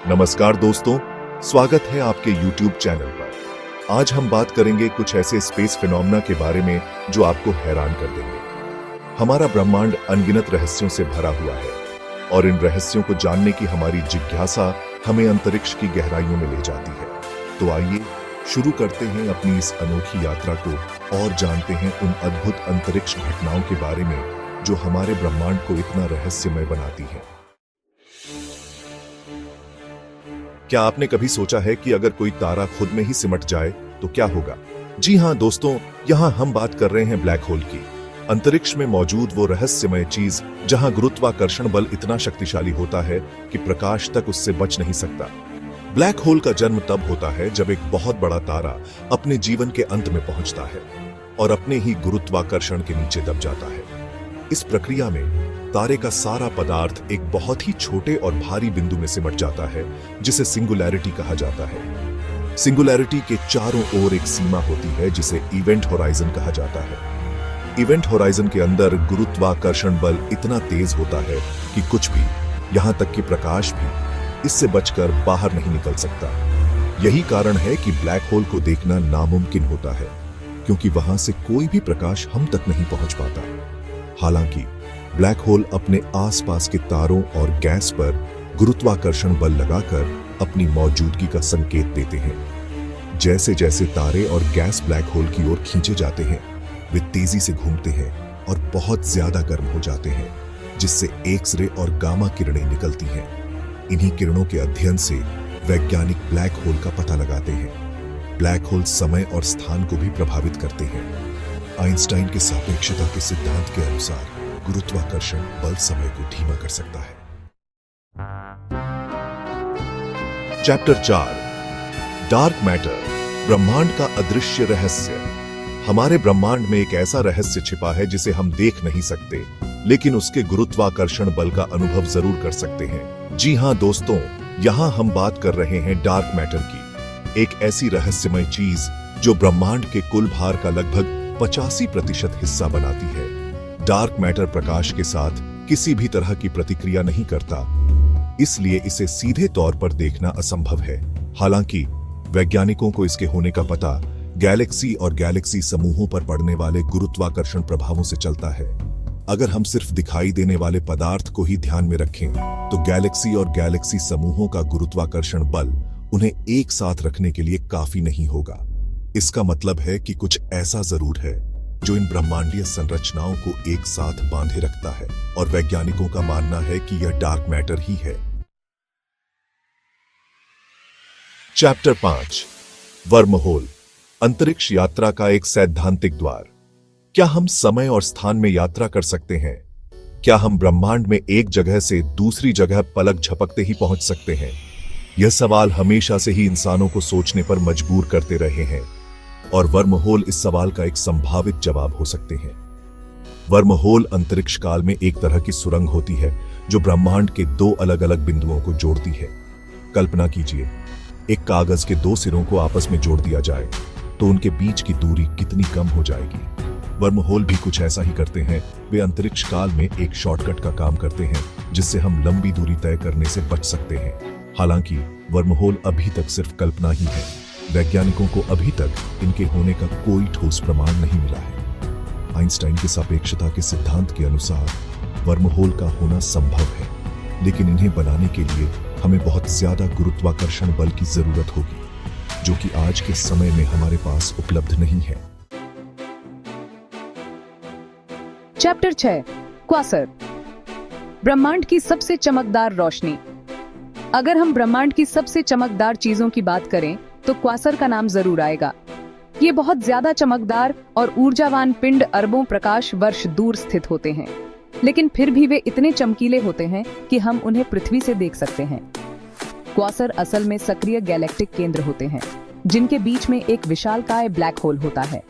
नमस्कार दोस्तों, स्वागत है आपके YouTube चैनल पर। आज हम बात करेंगे कुछ ऐसे स्पेस फिनोमेना के बारे में जो आपको हैरान कर देंगे। हमारा ब्रह्मांड अनगिनत रहस्यों से भरा हुआ है और इन रहस्यों को जानने की हमारी जिज्ञासा हमें अंतरिक्ष की गहराइयों में ले जाती है। तो आइए शुरू करते हैं अपनी इस अनोखी यात्रा को और जानते हैं उन अद्भुत अंतरिक्ष घटनाओं के बारे में जो हमारे ब्रह्मांड को इतना रहस्यमय बनाती है। क्या आपने कभी सोचा है कि अगर कोई तारा खुद में ही सिमट जाए तो क्या होगा? जी हां दोस्तों, यहां हम बात कर रहे हैं ब्लैक होल की। अंतरिक्ष में मौजूद वो रहस्यमय चीज जहां गुरुत्वाकर्षण बल इतना शक्तिशाली होता है कि प्रकाश तक उससे बच नहीं सकता। ब्लैक होल का जन्म तब होता है जब एक बहुत बड़ा तारा अपने जीवन के अंत में पहुंचता है और अपने ही गुरुत्वाकर्षण के नीचे दब जाता है। इस प्रक्रिया में तारे का सारा पदार्थ एक बहुत ही छोटे और भारी बिंदु में सिमट जाता है जिसे सिंगुलैरिटी कहा जाता है। सिंगुलैरिटी के चारों ओर एक सीमा होती है जिसे इवेंट होराइजन कहा जाता है। इवेंट होराइजन के अंदर गुरुत्वाकर्षण बल इतना तेज होता है कि कुछ भी, यहां तक कि प्रकाश भी, इससे बचकर बाहर नहीं निकल सकता। यही कारण है कि ब्लैक होल को देखना नामुमकिन होता है, क्योंकि वहां से कोई भी प्रकाश हम तक नहीं पहुंच पाता। हालांकि ब्लैक होल अपने आसपास के तारों और गैस पर गुरुत्वाकर्षण बल लगाकर अपनी मौजूदगी का संकेत देते हैं। जैसे जैसे तारे और गैस ब्लैक होल की ओर खींचे जाते हैं, वे तेजी से घूमते हैं और बहुत ज्यादा गर्म हो जाते हैं, जिससे एक्स-रे और गामा किरणें निकलती हैं। इन्हीं किरणों के अध्ययन से वैज्ञानिक ब्लैक होल का पता लगाते हैं। ब्लैक होल समय और स्थान को भी प्रभावित करते हैं। आइंस्टाइन के सापेक्षता के सिद्धांत के अनुसार गुरुत्वाकर्षण बल समय को धीमा कर सकता है। चैप्टर 4, डार्क मैटर, ब्रह्मांड का अदृश्य रहस्य। हमारे ब्रह्मांड में एक ऐसा रहस्य छिपा है जिसे हम देख नहीं सकते, लेकिन उसके गुरुत्वाकर्षण बल का अनुभव जरूर कर सकते हैं। जी हां दोस्तों, यहां हम बात कर रहे हैं डार्क मैटर की, एक ऐसी रहस्यमय चीज जो ब्रह्मांड के कुल भार का लगभग 85% हिस्सा बनाती है। डार्क मैटर प्रकाश के साथ किसी भी तरह की प्रतिक्रिया नहीं करता, इसलिए इसे सीधे तौर पर देखना असंभव है। हालांकि वैज्ञानिकों को इसके होने का पता गैलेक्सी और गैलेक्सी समूहों पर पड़ने वाले गुरुत्वाकर्षण प्रभावों से चलता है। अगर हम सिर्फ दिखाई देने वाले पदार्थ को ही ध्यान में रखें, तो गैलेक्सी और गैलेक्सी समूहों का गुरुत्वाकर्षण बल उन्हें एक साथ रखने के लिए काफी नहीं होगा। इसका मतलब है कि कुछ ऐसा जरूर है जो इन ब्रह्मांडीय संरचनाओं को एक साथ बांधे रखता है, और वैज्ञानिकों का मानना है कि यह डार्क मैटर ही है। चैप्टर 5, वर्महोल, अंतरिक्ष यात्रा का एक सैद्धांतिक द्वार। क्या हम समय और स्थान में यात्रा कर सकते हैं? क्या हम ब्रह्मांड में एक जगह से दूसरी जगह पलक झपकते ही पहुंच सकते हैं? यह सवाल हमेशा से ही इंसानों को सोचने पर मजबूर करते रहे हैं, और वर्महोल इस सवाल का एक संभावित जवाब हो सकते हैं। वर्महोल अंतरिक्ष काल में एक तरह की सुरंग होती है जो ब्रह्मांड के दो अलग अलग बिंदुओं को जोड़ती है। कल्पना कीजिए, एक कागज के दो सिरों को आपस में जोड़ दिया जाए तो उनके बीच की दूरी कितनी कम हो जाएगी। वर्महोल भी कुछ ऐसा ही करते हैं। वे अंतरिक्ष काल में एक शॉर्टकट का काम करते हैं जिससे हम लंबी दूरी तय करने से बच सकते हैं। हालांकि वर्महोल अभी तक सिर्फ कल्पना ही है। वैज्ञानिकों को अभी तक इनके होने का कोई ठोस प्रमाण नहीं मिला है। आइंस्टाइन के सापेक्षता के सिद्धांत के अनुसार वर्महोल का होना संभव है, लेकिन इन्हें बनाने के लिए हमें बहुत ज्यादा गुरुत्वाकर्षण बल की जरूरत होगी, जो कि आज के समय में हमारे पास उपलब्ध नहीं है। चैप्टर 6, क्वासर, ब्रह्मांड की सबसे चमकदार रोशनी। अगर हम ब्रह्मांड की सबसे चमकदार चीजों की बात करें तो क्वासर का नाम जरूर आएगा। ये बहुत ज्यादा चमकदार और ऊर्जावान पिंड अरबों प्रकाश वर्ष दूर स्थित होते हैं, लेकिन फिर भी वे इतने चमकीले होते हैं कि हम उन्हें पृथ्वी से देख सकते हैं। क्वासर असल में सक्रिय गैलेक्टिक केंद्र होते हैं, जिनके बीच में एक विशालकाय ब्लैक होल होता है।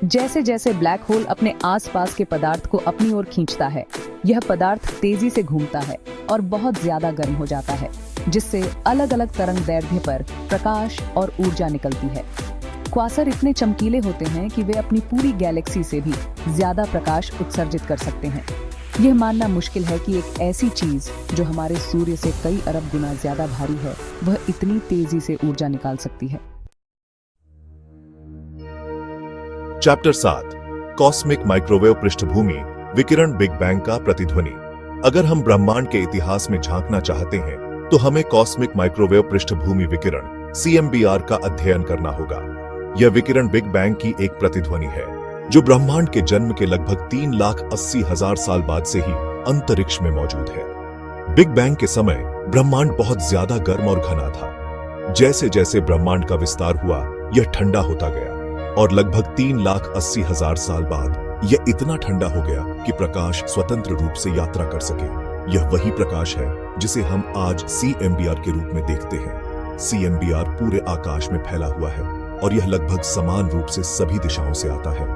जैसे जैसे ब्लैक होल अपने आसपास के पदार्थ को अपनी ओर खींचता है, यह पदार्थ तेजी से घूमता है और बहुत ज्यादा गर्म हो जाता है, जिससे अलग अलग तरंग दैर्ध्य पर प्रकाश और ऊर्जा निकलती है। क्वासर इतने चमकीले होते हैं कि वे अपनी पूरी गैलेक्सी से भी ज्यादा प्रकाश उत्सर्जित कर सकते हैं। यह मानना मुश्किल है कि एक ऐसी चीज जो हमारे सूर्य से कई अरब गुना ज्यादा भारी है, वह इतनी तेजी से ऊर्जा निकाल सकती है। चैप्टर 7 कॉस्मिक माइक्रोवेव पृष्ठभूमि विकिरण बिग बैंग का प्रतिध्वनि। अगर हम ब्रह्मांड के इतिहास में झांकना चाहते हैं तो हमें कॉस्मिक माइक्रोवेव पृष्ठभूमि विकिरण CMBR का अध्ययन करना होगा। यह विकिरण बिग बैंग की एक प्रतिध्वनि है जो ब्रह्मांड के जन्म के लगभग 3,80,000 साल बाद से ही अंतरिक्ष में मौजूद है। बिग बैंग के समय ब्रह्मांड बहुत ज्यादा गर्म और घना था। जैसे जैसे ब्रह्मांड का विस्तार हुआ, यह ठंडा होता गया और लगभग 3,80,000 साल बाद यह इतना ठंडा हो गया कि प्रकाश स्वतंत्र रूप से यात्रा कर सके। यह वही प्रकाश है जिसे हम आज CMBR के रूप में देखते हैं। CMBR पूरे आकाश में फैला हुआ है और यह लगभग समान रूप से सभी दिशाओं से आता है।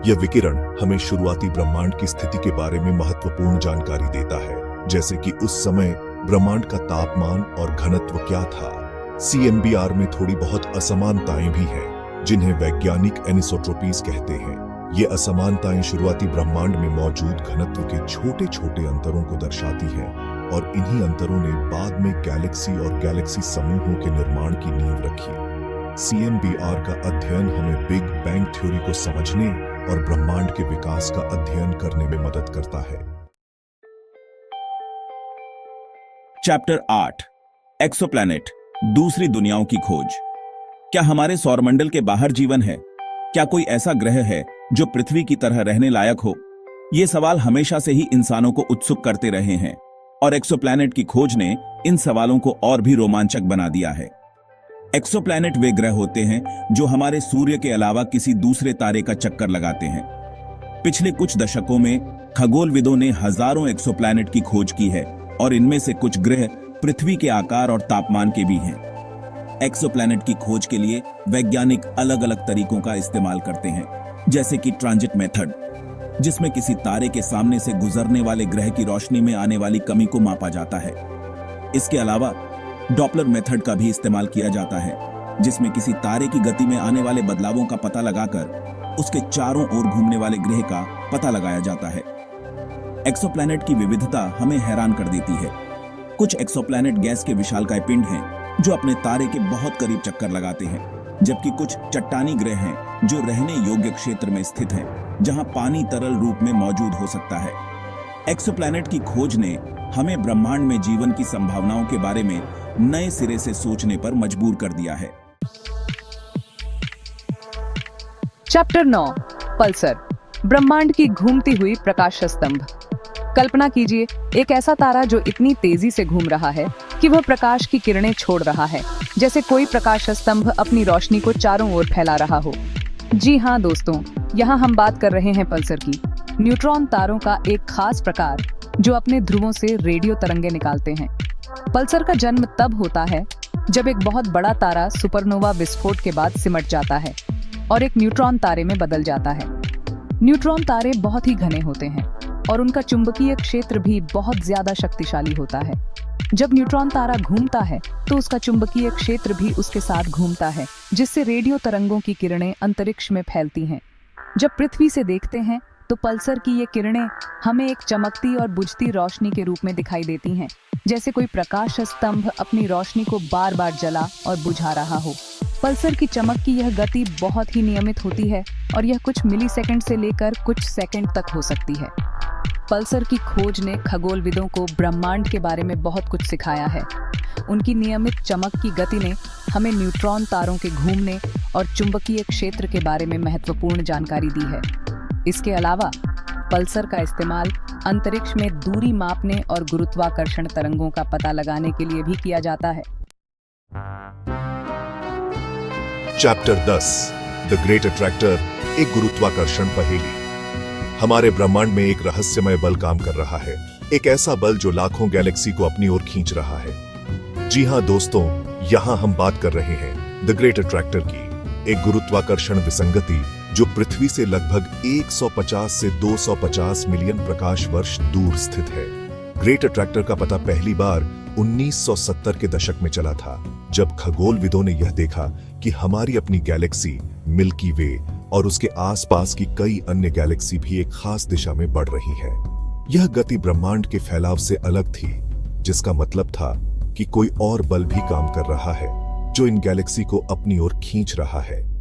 यह विकिरण हमें शुरुआती ब्रह्मांड की स्थिति के बारे में महत्वपूर्ण जानकारी देता है, जैसे कि उस समय ब्रह्मांड का तापमान और घनत्व क्या था। CMBR में थोड़ी बहुत असमानताएं भी हैं, जिन्हें वैज्ञानिक एनिसोट्रोपीज कहते हैं। ये असमानताएं शुरुआती ब्रह्मांड में मौजूद घनत्व के छोटे छोटे अंतरों को दर्शाती हैं और इन्हीं अंतरों ने बाद में गैलेक्सी और गैलेक्सी समूहों के निर्माण की नींव रखी। CMBR का अध्ययन हमें बिग बैंग थ्योरी को समझने और ब्रह्मांड के विकास का अध्ययन करने में मदद करता है। चैप्टर 8 एक्सोप्लैनेट दूसरी दुनियाओं की खोज। क्या हमारे सौरमंडल के बाहर जीवन है? क्या कोई ऐसा ग्रह है जो पृथ्वी की तरह रहने लायक हो? ये सवाल हमेशा से ही इंसानों को उत्सुक करते रहे हैं और एक्सोप्लैनेट की खोज ने इन सवालों को और भी रोमांचक बना दिया है। एक्सोप्लैनेट वे ग्रह होते हैं जो हमारे सूर्य के अलावा किसी दूसरे तारे का चक्कर लगाते हैं। पिछले कुछ दशकों में खगोलविदों ने हजारों एक्सोप्लैनेट की खोज की है और इनमें से कुछ ग्रह पृथ्वी के आकार और तापमान के भी हैं। एक्सोप्लैनेट की खोज के लिए वैज्ञानिक अलग अलग तरीकों का इस्तेमाल करते हैं, जैसे कि ट्रांजिट मेथड, जिसमें किसी तारे के सामने से गुजरने वाले ग्रह की रोशनी में आने वाली कमी को मापा जाता है। इसके अलावा डॉपलर मेथड का भी इस्तेमाल किया जाता है, जिसमें किसी तारे की गति में आने वाले बदलावों का पता लगाकर उसके चारों ओर घूमने वाले ग्रह का पता लगाया जाता है। एक्सोप्लैनेट की विविधता हमें हैरान कर देती है। कुछ एक्सोप्लैनेट गैस के विशालकाय पिंड हैं जो अपने तारे के बहुत करीब चक्कर लगाते हैं, जबकि कुछ चट्टानी ग्रह हैं जो रहने योग्य क्षेत्र में स्थित हैं, जहां पानी तरल रूप में मौजूद हो सकता है। एक्सोप्लैनेट की खोज ने हमें ब्रह्मांड में जीवन की संभावनाओं के बारे में नए सिरे से सोचने पर मजबूर कर दिया है। चैप्टर 9 पल्सर ब्रह्मांड की घूमती हुई प्रकाश स्तंभ। कल्पना कीजिए एक ऐसा तारा जो इतनी तेजी से घूम रहा है कि वह प्रकाश की किरणें छोड़ रहा है, जैसे कोई प्रकाश स्तंभ अपनी रोशनी को चारों ओर फैला रहा हो। जी हाँ दोस्तों, यहाँ हम बात कर रहे हैं पल्सर की, न्यूट्रॉन तारों का एक खास प्रकार जो अपने ध्रुवों से रेडियो तरंगे निकालते हैं। पल्सर का जन्म तब होता है जब एक बहुत बड़ा तारा सुपरनोवा विस्फोट के बाद सिमट जाता है और एक न्यूट्रॉन तारे में बदल जाता है। न्यूट्रॉन तारे बहुत ही घने होते हैं और उनका चुंबकीय क्षेत्र भी बहुत ज्यादा शक्तिशाली होता है। जब न्यूट्रॉन तारा घूमता है तो उसका चुंबकीय क्षेत्र भी उसके साथ घूमता है, जिससे रेडियो तरंगों की किरणें अंतरिक्ष में फैलती हैं। जब पृथ्वी से देखते हैं तो पल्सर की ये किरणें हमें एक चमकती और बुझती रोशनी के रूप में दिखाई देती हैं, जैसे कोई प्रकाश स्तंभ अपनी रोशनी को बार बार जला और बुझा रहा हो। पल्सर की चमक की यह गति बहुत ही नियमित होती है और यह कुछ मिलीसेकंड से लेकर कुछ सेकंड तक हो सकती है। पल्सर की खोज ने खगोलविदों को ब्रह्मांड के बारे में बहुत कुछ सिखाया है। उनकी नियमित चमक की गति ने हमें न्यूट्रॉन तारों के घूमने और चुंबकीय क्षेत्र के बारे में महत्वपूर्ण जानकारी दी है। इसके अलावा पल्सर का इस्तेमाल अंतरिक्ष में दूरी मापने और गुरुत्वाकर्षण तरंगों का पता लगाने के लिए भी किया जाता है। चैप्टर 10 द ग्रेट अट्रैक्टर, एक गुरुत्वाकर्षण पहेली। हमारे ब्रह्मांड में एक रहस्यमय बल काम कर रहा है, एक ऐसा बल जो लाखों गैलेक्सी को अपनी ओर खींच रहा है। जी हाँ दोस्तों, यहाँ हम बात कर रहे हैं द ग्रेट अट्रैक्टर की, एक गुरुत्वाकर्षण विसंगति जो पृथ्वी से लगभग 150 से 250 मिलियन प्रकाश वर्ष दूर स्थित है। ग्रेट अट्रैक्टर का पता पहली बार 1970 के दशक में चला था, जब खगोलविदों ने यह देखा कि हमारी अपनी गैलेक्सी मिल्की वे और उसके आसपास की कई अन्य गैलेक्सी भी एक खास दिशा में बढ़ रही है। यह गति ब्रह्मांड के फैलाव से अलग थी, जिसका मतलब था कि कोई और बल भी काम कर रहा है जो इन गैलेक्सी को अपनी ओर खींच रहा है।